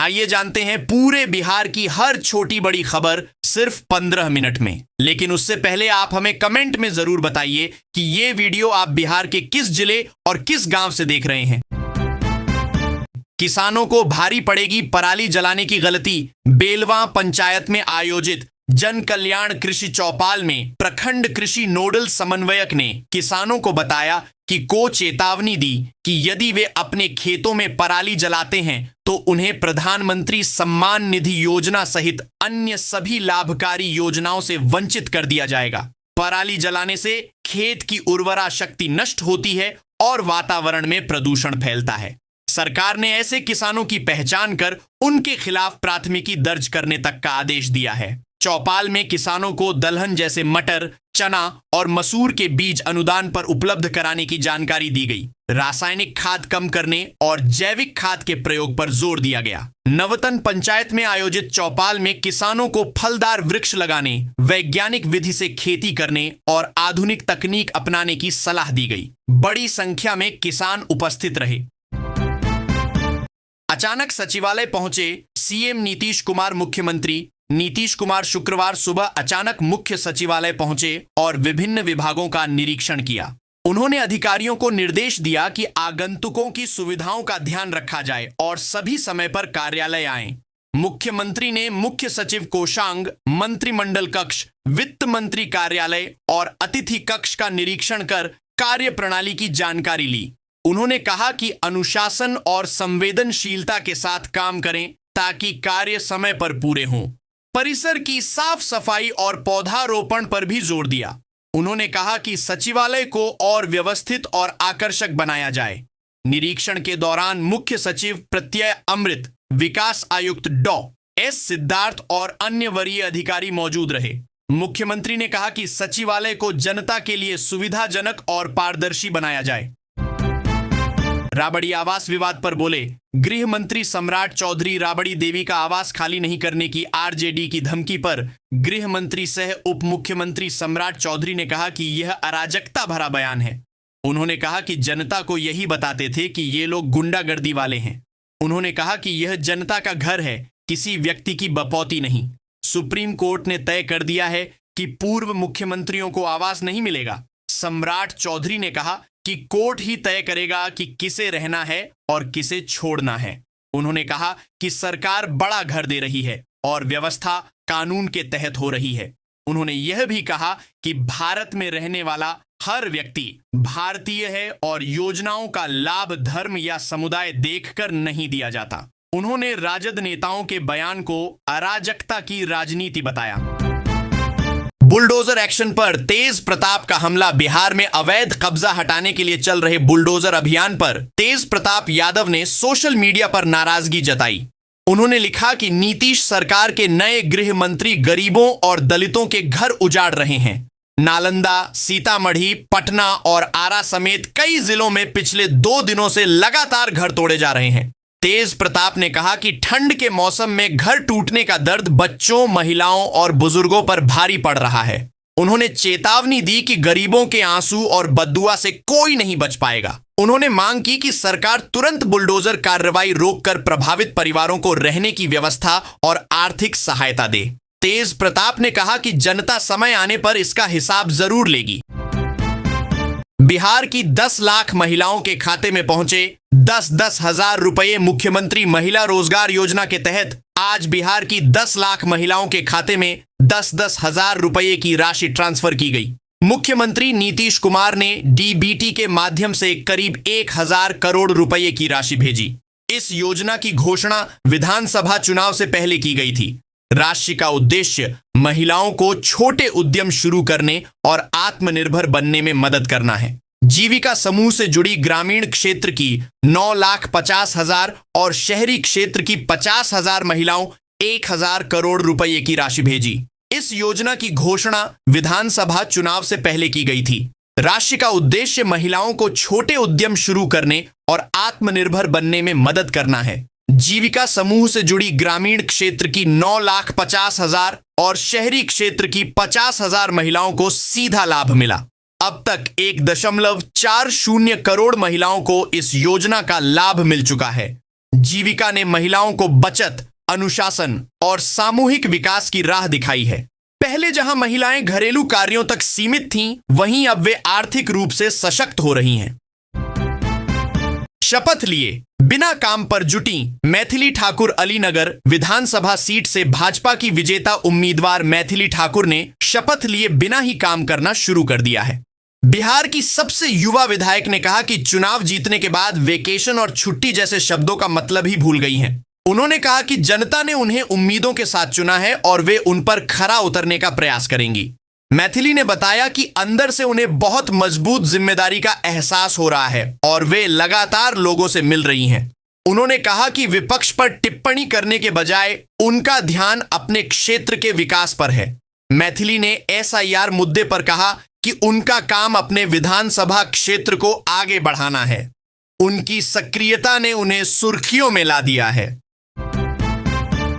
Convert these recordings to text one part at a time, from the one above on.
आइए जानते हैं पूरे बिहार की हर छोटी बड़ी खबर सिर्फ 15 मिनट में। लेकिन उससे पहले आप हमें कमेंट में जरूर बताइए कि ये वीडियो आप बिहार के किस जिले और किस गांव से देख रहे हैं। किसानों को भारी पड़ेगी पराली जलाने की गलती। बेलवा पंचायत में आयोजित जन कल्याण कृषि चौपाल में प्रखंड कृषि नोडल समन्वयक ने किसानों को बताया कि चेतावनी दी कि यदि वे अपने खेतों में पराली जलाते हैं तो उन्हें प्रधानमंत्री सम्मान निधि योजना सहित अन्य सभी लाभकारी योजनाओं से वंचित कर दिया जाएगा। पराली जलाने से खेत की उर्वरा शक्ति नष्ट होती है और वातावरण में प्रदूषण फैलता है। सरकार ने ऐसे किसानों की पहचान कर उनके खिलाफ प्राथमिकी दर्ज करने तक का आदेश दिया है। चौपाल में किसानों को दलहन जैसे मटर, चना और मसूर के बीज अनुदान पर उपलब्ध कराने की जानकारी दी गई। रासायनिक खाद कम करने और जैविक खाद के प्रयोग पर जोर दिया गया। नवतन पंचायत में आयोजित चौपाल में किसानों को फलदार वृक्ष लगाने, वैज्ञानिक विधि से खेती करने और आधुनिक तकनीक अपनाने की सलाह दी गई। बड़ी संख्या में किसान उपस्थित रहे। अचानक सचिवालय पहुंचे सीएम नीतीश कुमार। मुख्यमंत्री नीतीश कुमार शुक्रवार सुबह अचानक मुख्य सचिवालय पहुंचे और विभिन्न विभागों का निरीक्षण किया। उन्होंने अधिकारियों को निर्देश दिया कि आगंतुकों की सुविधाओं का ध्यान रखा जाए और सभी समय पर कार्यालय आएं। मुख्यमंत्री ने मुख्य सचिव कोषांग, मंत्रिमंडल कक्ष, वित्त मंत्री कार्यालय और अतिथि कक्ष का निरीक्षण कर कार्य प्रणाली की जानकारी ली। उन्होंने कहा कि अनुशासन और संवेदनशीलता के साथ काम करें ताकि कार्य समय पर पूरे हों। परिसर की साफ सफाई और पौधारोपण पर भी जोर दिया। उन्होंने कहा कि सचिवालय को और व्यवस्थित और आकर्षक बनाया जाए। निरीक्षण के दौरान मुख्य सचिव प्रत्यय अमृत, विकास आयुक्त डॉ.एस. सिद्धार्थ और अन्य वरीय अधिकारी मौजूद रहे। मुख्यमंत्री ने कहा कि सचिवालय को जनता के लिए सुविधाजनक और पारदर्शी बनाया जाए। राबड़ी आवास विवाद पर बोले गृह मंत्री सम्राट चौधरी। राबड़ी देवी का आवास खाली नहीं करने की आरजेडी की धमकी पर गृह मंत्री सह उप मुख्यमंत्री सम्राट चौधरी ने कहा कि यह अराजकता भरा बयान है। उन्होंने कहा कि जनता को यही बताते थे कि ये लोग गुंडागर्दी वाले हैं। उन्होंने कहा कि यह जनता का घर है, किसी व्यक्ति की बपौती नहीं। सुप्रीम कोर्ट ने तय कर दिया है कि पूर्व मुख्यमंत्रियों को आवास नहीं मिलेगा। सम्राट चौधरी ने कहा कि कोर्ट ही तय करेगा कि किसे रहना है और किसे छोड़ना है। उन्होंने कहा कि सरकार बड़ा घर दे रही है और व्यवस्था कानून के तहत हो रही है। उन्होंने यह भी कहा कि भारत में रहने वाला हर व्यक्ति भारतीय है और योजनाओं का लाभ धर्म या समुदाय देखकर नहीं दिया जाता। उन्होंने राजद नेताओं के बयान को अराजकता की राजनीति बताया। बुलडोजर एक्शन पर तेज प्रताप का हमला। बिहार में अवैध कब्जा हटाने के लिए चल रहे बुलडोजर अभियान पर तेज प्रताप यादव ने सोशल मीडिया पर नाराजगी जताई। उन्होंने लिखा कि नीतीश सरकार के नए गृह मंत्री गरीबों और दलितों के घर उजाड़ रहे हैं। नालंदा, सीतामढ़ी, पटना और आरा समेत कई जिलों में पिछले 2 दिनों से लगातार घर तोड़े जा रहे हैं। तेज प्रताप ने कहा कि ठंड के मौसम में घर टूटने का दर्द बच्चों, महिलाओं और बुजुर्गों पर भारी पड़ रहा है। उन्होंने चेतावनी दी कि गरीबों के आंसू और बद्दुआ से कोई नहीं बच पाएगा। उन्होंने मांग की कि सरकार तुरंत बुलडोजर कार्रवाई रोककर प्रभावित परिवारों को रहने की व्यवस्था और आर्थिक सहायता दे। तेज प्रताप ने कहा कि जनता समय आने पर इसका हिसाब जरूर लेगी। बिहार की 10 लाख महिलाओं के खाते में पहुंचे 10-10 हजार रुपये। मुख्यमंत्री महिला रोजगार योजना के तहत आज बिहार की 10 लाख महिलाओं के खाते में 10-10 हजार रुपये की राशि ट्रांसफर की गई। मुख्यमंत्री नीतीश कुमार ने डीबीटी के माध्यम से करीब 1000 करोड़ रुपये की राशि भेजी। इस योजना की घोषणा विधानसभा चुनाव से पहले की गई थी। राशि का उद्देश्य महिलाओं को छोटे उद्यम शुरू करने और आत्मनिर्भर बनने में मदद करना है। जीविका समूह से जुड़ी ग्रामीण क्षेत्र की 9,50,000 और शहरी क्षेत्र की 50,000 महिलाओं 1000 करोड़ रुपये की राशि भेजी। इस योजना की घोषणा विधानसभा चुनाव से पहले की गई थी। राशि का उद्देश्य महिलाओं को छोटे उद्यम शुरू करने और आत्मनिर्भर बनने में मदद करना है। जीविका समूह से जुड़ी ग्रामीण क्षेत्र की 9,50,000 और शहरी क्षेत्र की 50,000 महिलाओं को सीधा लाभ मिला। अब तक 1.40 करोड़ महिलाओं को इस योजना का लाभ मिल चुका है। जीविका ने महिलाओं को बचत, अनुशासन और सामूहिक विकास की राह दिखाई है। पहले जहां महिलाएं घरेलू कार्यों तक सीमित थीं, वहीं अब वे आर्थिक रूप से सशक्त हो रही हैं। शपथ लिए बिना काम पर जुटी मैथिली ठाकुर। अलीनगर विधानसभा सीट से भाजपा की विजेता उम्मीदवार मैथिली ठाकुर ने शपथ लिए बिना ही काम करना शुरू कर दिया है। बिहार की सबसे युवा विधायक ने कहा कि चुनाव जीतने के बाद वेकेशन और छुट्टी जैसे शब्दों का मतलब ही भूल गई हैं। उन्होंने कहा कि जनता ने उन्हें उम्मीदों के साथ चुना है और वे उन पर खरा उतरने का प्रयास करेंगी। मैथिली ने बताया कि अंदर से उन्हें बहुत मजबूत जिम्मेदारी का एहसास हो रहा है और वे लगातार लोगों से मिल रही हैं। उन्होंने कहा कि विपक्ष पर टिप्पणी करने के बजाय उनका ध्यान अपने क्षेत्र के विकास पर है। मैथिली ने एसआईआर मुद्दे पर कहा कि उनका काम अपने विधानसभा क्षेत्र को आगे बढ़ाना है। उनकी सक्रियता ने उन्हें सुर्खियों में ला दिया है।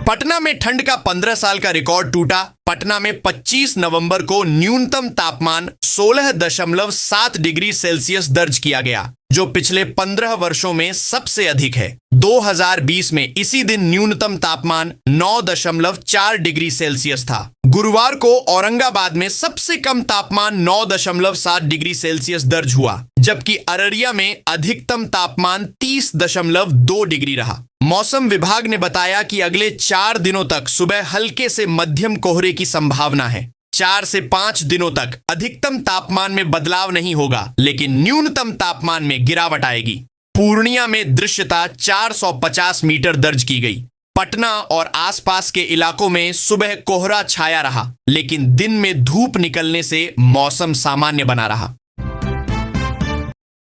पटना में ठंड का 15 साल का रिकॉर्ड टूटा। पटना में 25 नवंबर को न्यूनतम तापमान 16.7 डिग्री सेल्सियस दर्ज किया गया, जो पिछले 15 वर्षों में सबसे अधिक है। 2020 में इसी दिन न्यूनतम तापमान 9.4 डिग्री सेल्सियस था। गुरुवार को औरंगाबाद में सबसे कम तापमान 9.7 डिग्री सेल्सियस दर्ज हुआ, जबकि अररिया में अधिकतम तापमान 30.2 डिग्री रहा। मौसम विभाग ने बताया कि अगले 4 दिनों तक सुबह हल्के से मध्यम कोहरे की संभावना है। 4 से 5 दिनों तक अधिकतम तापमान में बदलाव नहीं होगा, लेकिन न्यूनतम तापमान में गिरावट आएगी। पूर्णिया में दृश्यता 450 मीटर दर्ज की गई। पटना और आसपास के इलाकों में सुबह कोहरा छाया रहा, लेकिन दिन में धूप निकलने से मौसम सामान्य बना रहा।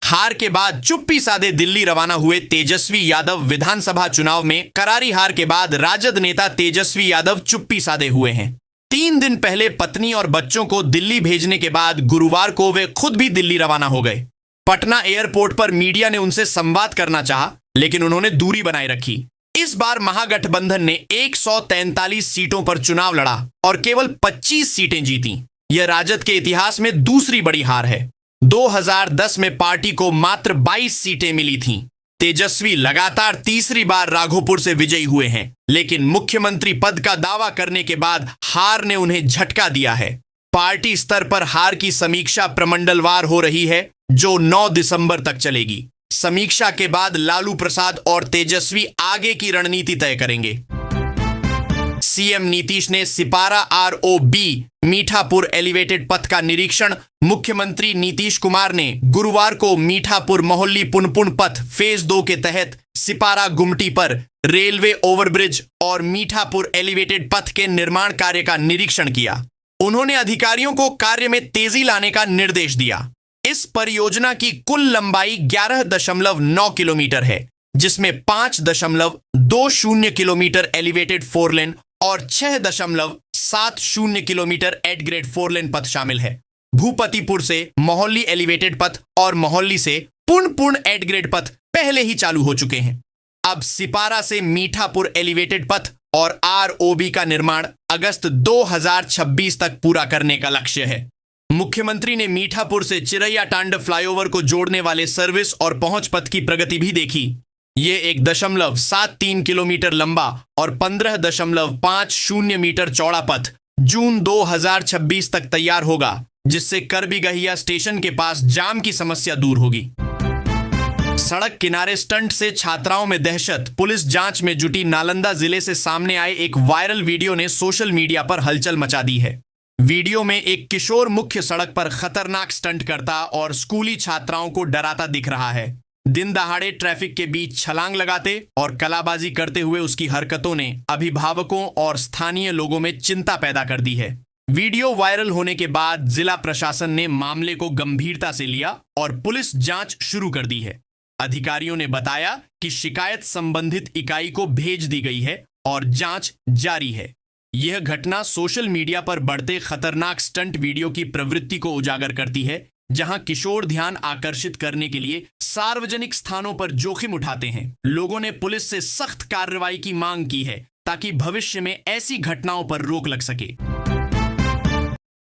हार के बाद चुप्पी साधे दिल्ली रवाना हुए तेजस्वी यादव। विधानसभा चुनाव में करारी हार के बाद राजद नेता तेजस्वी यादव चुप्पी साधे हुए हैं। 3 दिन पहले पत्नी और बच्चों को दिल्ली भेजने के बाद गुरुवार को वे खुद भी दिल्ली रवाना हो गए। पटना एयरपोर्ट पर मीडिया ने उनसे संवाद करना चाहा, लेकिन उन्होंने दूरी बनाए रखी। इस बार महागठबंधन ने 143 सीटों पर चुनाव लड़ा और केवल 25 सीटें जीती। यह राजद के इतिहास में दूसरी बड़ी हार है। 2010 में पार्टी को मात्र 22 सीटें मिली थीं। तेजस्वी लगातार तीसरी बार राघोपुर से विजयी हुए हैं, लेकिन मुख्यमंत्री पद का दावा करने के बाद हार ने उन्हें झटका दिया है। पार्टी स्तर पर हार की समीक्षा प्रमंडलवार हो रही है, जो 9 दिसंबर तक चलेगी। समीक्षा के बाद लालू प्रसाद और तेजस्वी आगे की रणनीति तय करेंगे। सीएम नीतीश ने सिपारा आरओबी मीठापुर एलिवेटेड पथ का निरीक्षण। मुख्यमंत्री नीतीश कुमार ने गुरुवार को मीठापुर मोहल्ली पुनपुन पथ फेज 2 के तहत सिपारा गुमटी पर रेलवे ओवरब्रिज और मीठापुर एलिवेटेड पथ के निर्माण कार्य का निरीक्षण किया। उन्होंने अधिकारियों को कार्य में तेजी लाने का निर्देश दिया। इस परियोजना की कुल लंबाई 11.9 किलोमीटर है, जिसमें 5.20 किलोमीटर एलिवेटेड 4 लेन और 6.70 किलोमीटर एट ग्रेड 4 लेन पथ शामिल है। भूपतिपुर से मोहल्ली एलिवेटेड पथ और मोहल्ली से पुनपुन एट ग्रेड पथ पहले ही चालू हो चुके हैं। अब सिपारा से मीठापुर एलिवेटेड पथ और आरओबी का निर्माण अगस्त 2026 तक पूरा करने का लक्ष्य है। मुख्यमंत्री ने मीठापुर से चिरैया टांड फ्लाईओवर को जोड़ने वाले सर्विस और पहुंच पथ की प्रगति भी देखी। ये 1.73 किलोमीटर लंबा और 15.50 मीटर चौड़ा पथ जून 2026 तक तैयार होगा, जिससे करबीगहिया स्टेशन के पास जाम की समस्या दूर होगी। सड़क किनारे स्टंट से छात्राओं में दहशत। पुलिस जांच में जुटी। नालंदा जिले से सामने आए एक वायरल वीडियो ने सोशल मीडिया पर हलचल मचा दी है। वीडियो में एक किशोर मुख्य सड़क पर खतरनाक स्टंट करता और स्कूली छात्राओं को डराता दिख रहा है। दिन दहाड़े ट्रैफिक के बीच छलांग लगाते और कलाबाजी करते हुए उसकी हरकतों ने अभिभावकों और स्थानीय लोगों में चिंता पैदा कर दी है। वीडियो वायरल होने के बाद जिला प्रशासन ने मामले को गंभीरता से लिया और पुलिस जांच शुरू कर दी है। अधिकारियों ने बताया कि शिकायत संबंधित इकाई को भेज दी गई है और जांच जारी है। यह घटना सोशल मीडिया पर बढ़ते खतरनाक स्टंट वीडियो की प्रवृत्ति को उजागर करती है, जहां किशोर ध्यान आकर्षित करने के लिए सार्वजनिक स्थानों पर जोखिम उठाते हैं। लोगों ने पुलिस से सख्त कार्रवाई की मांग की है, ताकि भविष्य में ऐसी घटनाओं पर रोक लग सके।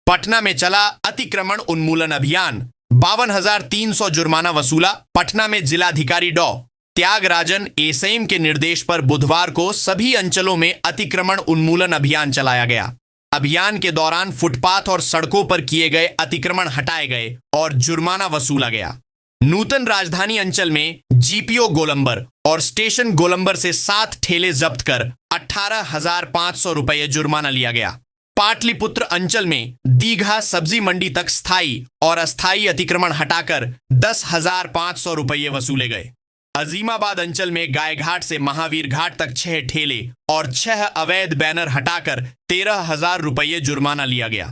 पटना में चला अतिक्रमण उन्मूलन अभियान। 52,300 जुर्माना वसूला। पटना में जिलाधिकारी डॉ त्यागराजन एसएम के निर्देश पर बुधवार को सभी अंचलों में अतिक्रमण उन्मूलन अभियान चलाया गया। अभियान के दौरान फुटपाथ और सड़कों पर किए गए अतिक्रमण हटाए गए और जुर्माना वसूला गया। नूतन राजधानी अंचल में जीपीओ गोलंबर और स्टेशन गोलंबर से 7 ठेले जब्त कर 18,500 रुपये जुर्माना लिया गया। पाटलिपुत्र अंचल में दीघा सब्जी मंडी तक स्थायी और अस्थायी अतिक्रमण हटाकर 10,500 रुपये वसूले गए। अजीमाबाद अंचल में गायघाट से महावीर घाट तक 6 ठेले और 6 अवैध बैनर हटाकर 13,000 रुपये जुर्माना लिया गया।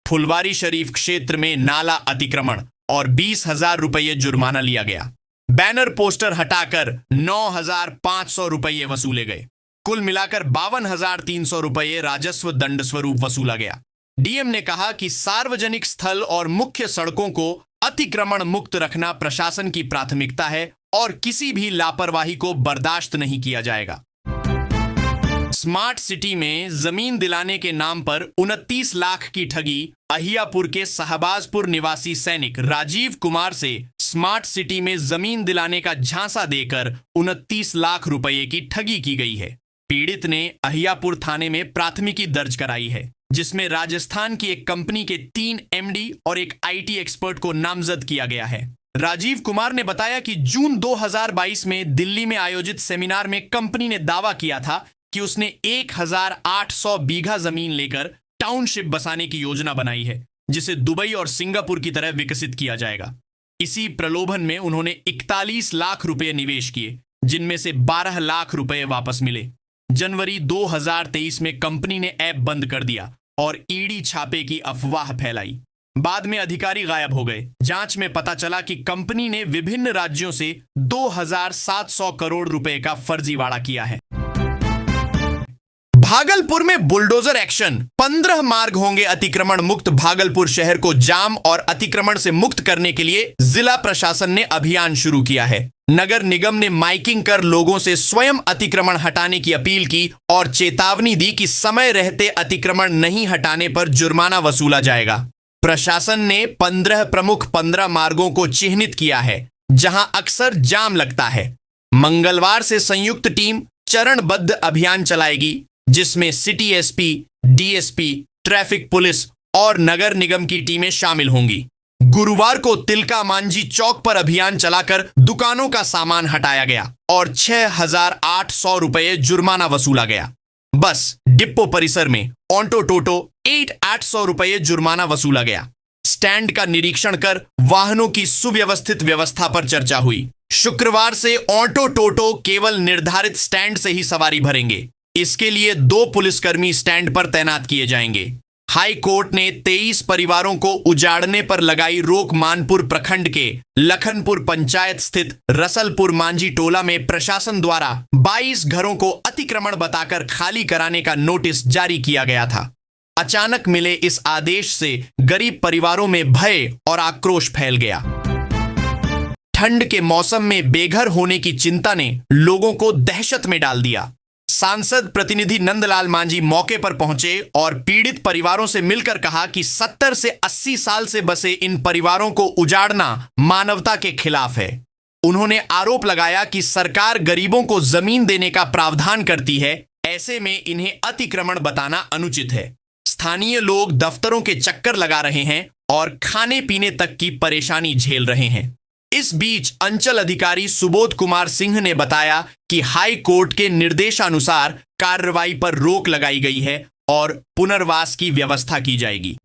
फुलवारी शरीफ क्षेत्र में नाला अतिक्रमण और 20,000 रुपये जुर्माना लिया गया। बैनर पोस्टर हटाकर 9,500 रुपये वसूले गए। कुल मिलाकर 52,300 रुपये राजस्व दंड स्वरूप वसूला गया। डीएम ने कहा कि सार्वजनिक स्थल और मुख्य सड़कों को अतिक्रमण मुक्त रखना प्रशासन की प्राथमिकता है और किसी भी लापरवाही को बर्दाश्त नहीं किया जाएगा। स्मार्ट सिटी में जमीन दिलाने के नाम पर 29 लाख की ठगी। अहियापुर के शहबाजपुर निवासी सैनिक राजीव कुमार से स्मार्ट सिटी में जमीन दिलाने का झांसा देकर 29 लाख रुपए की ठगी की गई है। पीड़ित ने अहियापुर थाने में प्राथमिकी दर्ज कराई है, जिसमें राजस्थान की एक कंपनी के 3 एमडी और एक आईटी एक्सपर्ट को नामजद किया गया है। राजीव कुमार ने बताया कि जून 2022 में दिल्ली में आयोजित सेमिनार में कंपनी ने दावा किया था कि उसने 1,800 बीघा जमीन लेकर टाउनशिप बसाने की योजना बनाई है, जिसे दुबई और सिंगापुर की तरह विकसित किया जाएगा। इसी प्रलोभन में उन्होंने 41 लाख रुपए निवेश किए, जिनमें से 12 लाख रुपए वापस मिले। जनवरी 2023 में कंपनी ने ऐप बंद कर दिया और ईडी छापे की अफवाह फैलाई। बाद में अधिकारी गायब हो गए। जांच में पता चला कि कंपनी ने विभिन्न राज्यों से 2,700 करोड़ रुपए का फर्जीवाड़ा किया है। भागलपुर में बुलडोजर एक्शन। 15 मार्ग होंगे अतिक्रमण मुक्त। भागलपुर शहर को जाम और अतिक्रमण से मुक्त करने के लिए जिला प्रशासन ने अभियान शुरू किया है। नगर निगम ने माइकिंग कर लोगों से स्वयं अतिक्रमण हटाने की अपील की और चेतावनी दी कि समय रहते अतिक्रमण नहीं हटाने पर जुर्माना वसूला जाएगा। प्रशासन ने 15 मार्गों को चिन्हित किया है, जहां अक्सर जाम लगता है। मंगलवार से संयुक्त टीम चरणबद्ध अभियान चलाएगी, जिसमें city SP, DSP, traffic police और नगर निगम की टीमें शामिल होंगी। गुरुवार को तिलका मांझी चौक पर अभियान चलाकर दुकानों का सामान हटाया गया और 6,800 रुपये जुर्माना वसूला गया। बस डिपो परिसर में ऑटो टोटो 800 रुपये जुर्माना वसूला गया। स्टैंड का निरीक्षण कर वाहनों की सुव्यवस्थित व्यवस्था पर चर्चा हुई। शुक्रवार से ऑटो टोटो केवल निर्धारित स्टैंड से ही सवारी भरेंगे। इसके लिए 2 पुलिसकर्मी स्टैंड पर तैनात किए जाएंगे। हाई कोर्ट ने 23 परिवारों को उजाड़ने पर लगाई रोक। मानपुर प्रखंड के लखनपुर पंचायत स्थित रसलपुर मांझी टोला में प्रशासन द्वारा 22 घरों को अतिक्रमण बताकर खाली कराने का नोटिस जारी किया गया था। अचानक मिले इस आदेश से गरीब परिवारों में भय और आक्रोश फैल गया। ठंड के मौसम में बेघर होने की चिंता ने लोगों को दहशत में डाल दिया। सांसद प्रतिनिधि नंदलाल मांझी मौके पर पहुंचे और पीड़ित परिवारों से मिलकर कहा कि 70 से 80 साल से बसे इन परिवारों को उजाड़ना मानवता के खिलाफ है। उन्होंने आरोप लगाया कि सरकार गरीबों को जमीन देने का प्रावधान करती है, ऐसे में इन्हें अतिक्रमण बताना अनुचित है। स्थानीय लोग दफ्तरों के चक्कर लगा रहे हैं और खाने पीने तक की परेशानी झेल रहे हैं। इस बीच अंचल अधिकारी सुबोध कुमार सिंह ने बताया कि हाई कोर्ट के निर्देशानुसार कार्रवाई पर रोक लगाई गई है और पुनर्वास की व्यवस्था की जाएगी।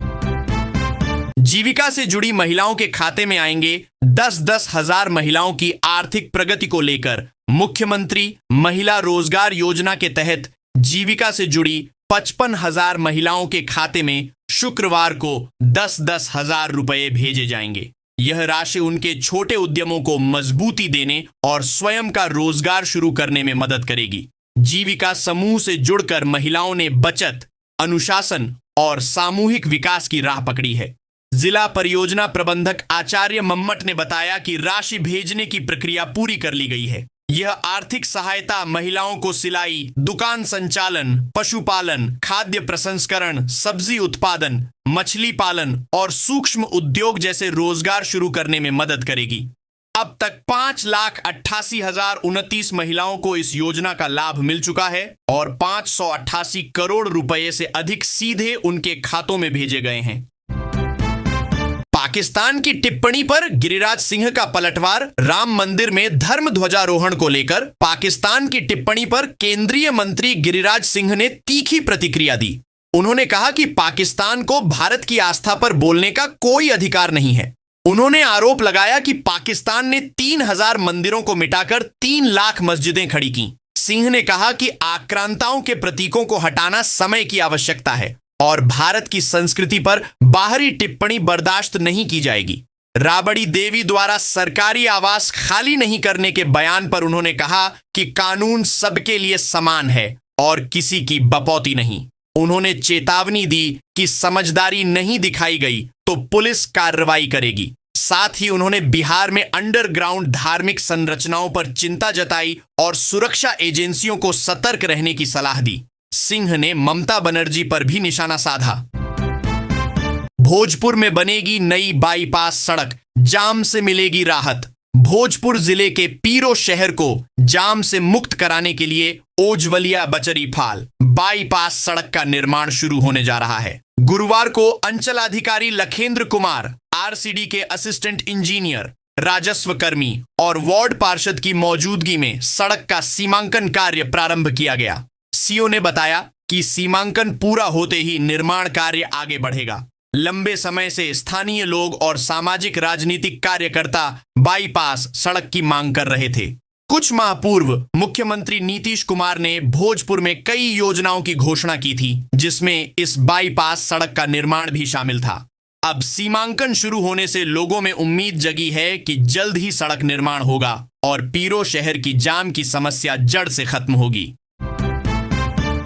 जीविका से जुड़ी महिलाओं के खाते में आएंगे 10-10 हजार महिलाओं की आर्थिक प्रगति को लेकर मुख्यमंत्री महिला रोजगार योजना के तहत जीविका से जुड़ी 55,000 महिलाओं के खाते में शुक्रवार को 10-10 हजार रुपए भेजे जाएंगे। यह राशि उनके छोटे उद्यमों को मजबूती देने और स्वयं का रोजगार शुरू करने में मदद करेगी। जीविका समूह से जुड़कर महिलाओं ने बचत, अनुशासन और सामूहिक विकास की राह पकड़ी है। जिला परियोजना प्रबंधक आचार्य मम्मट ने बताया कि राशि भेजने की प्रक्रिया पूरी कर ली गई है। यह आर्थिक सहायता महिलाओं को सिलाई, दुकान संचालन, पशुपालन, खाद्य प्रसंस्करण, सब्जी उत्पादन, मछली पालन और सूक्ष्म उद्योग जैसे रोजगार शुरू करने में मदद करेगी। अब तक 5,88,029 महिलाओं को इस योजना का लाभ मिल चुका है और 588 करोड़ रुपए से अधिक सीधे उनके खातों में भेजे गए हैं। पाकिस्तान की टिप्पणी पर गिरिराज सिंह का पलटवार। राम मंदिर में धर्म ध्वजारोहण को लेकर पाकिस्तान की टिप्पणी पर केंद्रीय मंत्री गिरिराज सिंह ने तीखी प्रतिक्रिया दी। उन्होंने कहा कि पाकिस्तान को भारत की आस्था पर बोलने का कोई अधिकार नहीं है। उन्होंने आरोप लगाया कि पाकिस्तान ने 3,000 मंदिरों को मिटाकर 3 लाख मस्जिदें खड़ी की। सिंह ने कहा कि आक्रांताओं के प्रतीकों को हटाना समय की आवश्यकता है और भारत की संस्कृति पर बाहरी टिप्पणी बर्दाश्त नहीं की जाएगी। राबड़ी देवी द्वारा सरकारी आवास खाली नहीं करने के बयान पर उन्होंने कहा कि कानून सबके लिए समान है और किसी की बपौती नहीं। उन्होंने चेतावनी दी कि समझदारी नहीं दिखाई गई तो पुलिस कार्रवाई करेगी। साथ ही उन्होंने बिहार में अंडरग्राउंड धार्मिक संरचनाओं पर चिंता जताई और सुरक्षा एजेंसियों को सतर्क रहने की सलाह दी। सिंह ने ममता बनर्जी पर भी निशाना साधा। भोजपुर में बनेगी नई बाईपास सड़क, जाम से मिलेगी राहत। भोजपुर जिले के पीरो शहर को जाम से मुक्त कराने के लिए ओजवलिया बचरी फाल बाईपास सड़क का निर्माण शुरू होने जा रहा है। गुरुवार को अंचलाधिकारी लखेंद्र कुमार, आरसीडी के असिस्टेंट इंजीनियर, राजस्व कर्मी और वार्ड पार्षद की मौजूदगी में सड़क का सीमांकन कार्य प्रारंभ किया गया। सीओ ने बताया कि सीमांकन पूरा होते ही निर्माण कार्य आगे बढ़ेगा। लंबे समय से स्थानीय लोग और सामाजिक राजनीतिक कार्यकर्ता बाईपास सड़क की मांग कर रहे थे। कुछ माह पूर्व मुख्यमंत्री नीतीश कुमार ने भोजपुर में कई योजनाओं की घोषणा की थी, जिसमें इस बाईपास सड़क का निर्माण भी शामिल था। अब सीमांकन शुरू होने से लोगों में उम्मीद जगी है कि जल्द ही सड़क निर्माण होगा और पीरो शहर की जाम की समस्या जड़ से खत्म होगी।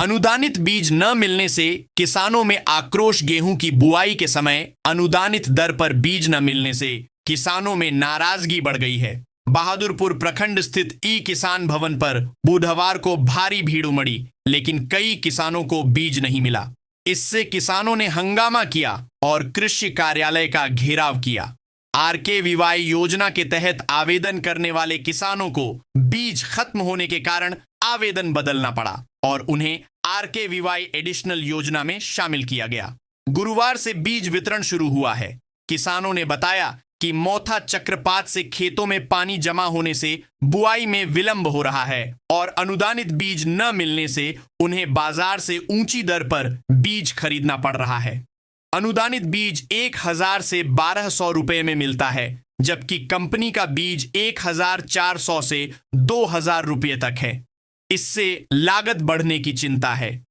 अनुदानित बीज न मिलने से किसानों में आक्रोश। गेहूं की बुआई के समय अनुदानित दर पर बीज न मिलने से किसानों में नाराजगी बढ़ गई है। बहादुरपुर प्रखंड स्थित ई किसान भवन पर बुधवार को भारी भीड़ उमड़ी, लेकिन कई किसानों को बीज नहीं मिला। इससे किसानों ने हंगामा किया और कृषि कार्यालय का घेराव किया। RKVY योजना के तहत आवेदन करने वाले किसानों को बीज खत्म होने के कारण आवेदन बदलना पड़ा और उन्हें RKVY एडिशनल योजना में शामिल किया गया। गुरुवार से बीज वितरण शुरू हुआ है। किसानों ने बताया कि मोथा चक्रपात से खेतों में पानी जमा होने से बुआई में विलंब हो रहा है और अनुदानित बीज न मिलने से उन्हें बाजार से ऊंची दर पर बीज खरीदना पड़ रहा है। अनुदानित बीज 1,000 से 1,200 रुपए में मिलता है, जबकि कंपनी का बीज 1,400 से 2,000 रुपये तक है। इससे लागत बढ़ने की चिंता है।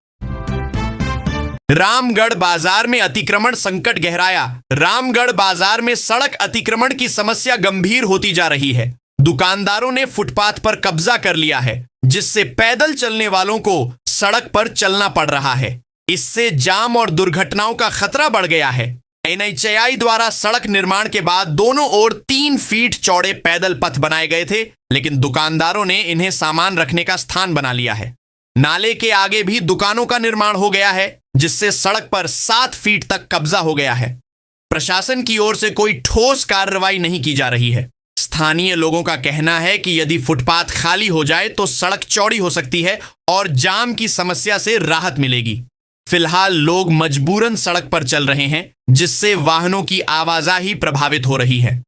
रामगढ़ बाजार में अतिक्रमण संकट गहराया। रामगढ़ बाजार में सड़क अतिक्रमण की समस्या गंभीर होती जा रही है। दुकानदारों ने फुटपाथ पर कब्जा कर लिया है, जिससे पैदल चलने वालों को सड़क पर चलना पड़ रहा है। इससे जाम और दुर्घटनाओं का खतरा बढ़ गया है। NHAI द्वारा सड़क निर्माण के बाद दोनों ओर 3 फीट चौड़े पैदल पथ बनाए गए थे, लेकिन दुकानदारों ने इन्हें सामान रखने का स्थान बना लिया है। नाले के आगे भी दुकानों का निर्माण हो गया है, जिससे सड़क पर 7 फीट तक कब्जा हो गया है। प्रशासन की ओर से कोई ठोस कार्रवाई नहीं की जा रही है। स्थानीय लोगों का कहना है कि यदि फुटपाथ खाली हो जाए तो सड़क चौड़ी हो सकती है और जाम की समस्या से राहत मिलेगी। फिलहाल लोग मजबूरन सड़क पर चल रहे हैं, जिससे वाहनों की आवाजाही प्रभावित हो रही है।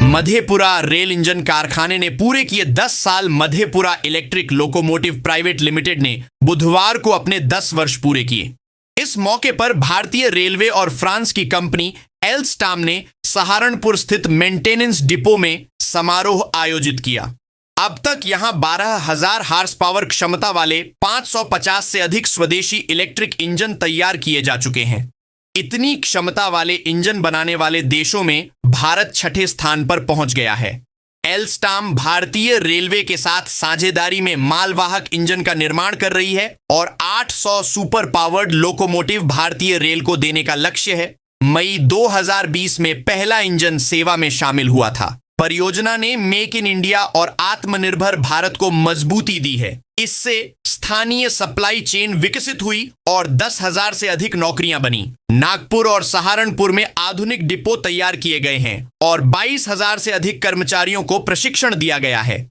मधेपुरा रेल इंजन कारखाने ने पूरे किए 10 साल। Madhepura electric locomotive private limited ने बुधवार को अपने 10 वर्ष पूरे किए। इस मौके पर भारतीय रेलवे और फ्रांस की कंपनी एल्स्टाम ने सहारनपुर स्थित मेंटेनेंस डिपो में समारोह आयोजित किया। अब तक यहां 12,000 हार्स पावर क्षमता वाले 550 से अधिक स्वदेशी इलेक्ट्रिक इंजन तैयार किए जा चुके हैं। इतनी क्षमता वाले इंजन बनाने वाले देशों में भारत 6ठे स्थान पर पहुंच गया है। एल्स्टाम भारतीय रेलवे के साथ साझेदारी में मालवाहक इंजन का निर्माण कर रही है और 800 सुपर पावर्ड लोकोमोटिव भारतीय रेल को देने का लक्ष्य है। मई 2020 में पहला इंजन सेवा में शामिल हुआ था। परियोजना ने मेक इन इंडिया और आत्मनिर्भर भारत को मजबूती दी है। इससे स्थानीय सप्लाई चेन विकसित हुई और 10,000 से अधिक नौकरियां बनी। नागपुर और सहारनपुर में आधुनिक डिपो तैयार किए गए हैं और 22,000 से अधिक कर्मचारियों को प्रशिक्षण दिया गया है।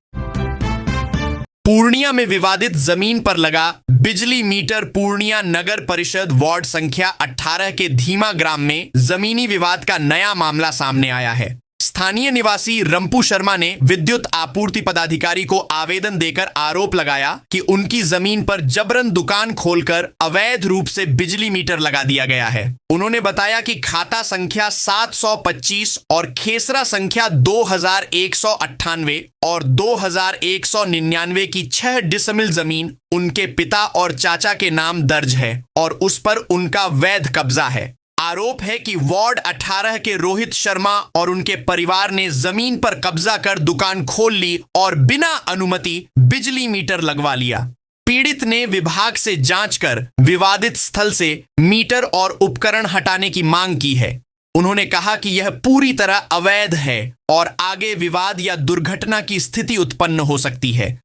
पूर्णिया में विवादित जमीन पर लगा बिजली मीटर। पूर्णिया नगर परिषद वार्ड संख्या 18 के धीमा ग्राम में जमीनी विवाद का नया मामला सामने आया है। स्थानीय निवासी रंपू शर्मा ने विद्युत आपूर्ति पदाधिकारी को आवेदन देकर आरोप लगाया कि उनकी जमीन पर जबरन दुकान खोलकर अवैध रूप से बिजली मीटर लगा दिया गया है। उन्होंने बताया कि खाता संख्या 725 और खेसरा संख्या 2198 और 2199 की 6 डिसमिल जमीन उनके पिता और चाचा के नाम दर्ज है और उस पर उनका वैध कब्जा है। आरोप है कि वार्ड 18 के रोहित शर्मा और उनके परिवार ने जमीन पर कब्जा कर दुकान खोल ली और बिना अनुमति बिजली मीटर लगवा लिया। पीड़ित ने विभाग से जांच कर विवादित स्थल से मीटर और उपकरण हटाने की मांग की है। उन्होंने कहा कि यह पूरी तरह अवैध है और आगे विवाद या दुर्घटना की स्थिति उत्पन्न हो सकती है।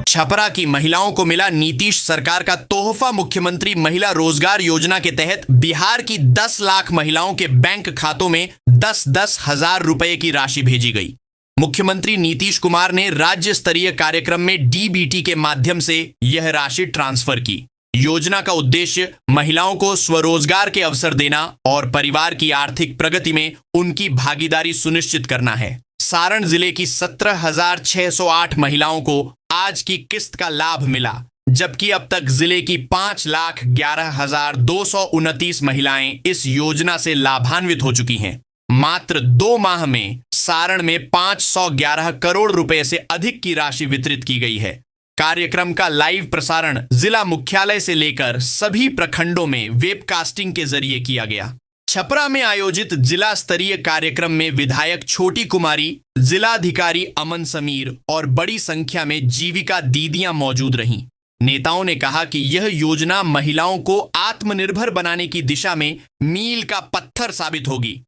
छपरा की महिलाओं को मिला नीतीश सरकार का तोहफा। मुख्यमंत्री महिला रोजगार योजना के तहत बिहार की 10 लाख महिलाओं के बैंक खातों में 10-10 हजार रुपए की राशि भेजी गई। मुख्यमंत्री नीतीश कुमार ने राज्य स्तरीय कार्यक्रम में डीबीटी के माध्यम से यह राशि ट्रांसफर की। योजना का उद्देश्य महिलाओं को स्वरोजगार के अवसर देना और परिवार की आर्थिक प्रगति में उनकी भागीदारी सुनिश्चित करना है। सारण जिले की 17,608 महिलाओं को आज की किस्त का लाभ मिला, जबकि अब तक जिले की 5,11,229 महिलाएं इस योजना से लाभान्वित हो चुकी हैं। मात्र 2 माह में सारण में 511 करोड़ रुपए से अधिक की राशि वितरित की गई है। कार्यक्रम का लाइव प्रसारण जिला मुख्यालय से लेकर सभी प्रखंडों में वेबकास्टिंग के जरिए किया गया। छपरा में आयोजित जिला स्तरीय कार्यक्रम में विधायक छोटी कुमारी, जिलाधिकारी अमन समीर और बड़ी संख्या में जीविका दीदियां मौजूद रहीं। नेताओं ने कहा कि यह योजना महिलाओं को आत्मनिर्भर बनाने की दिशा में मील का पत्थर साबित होगी।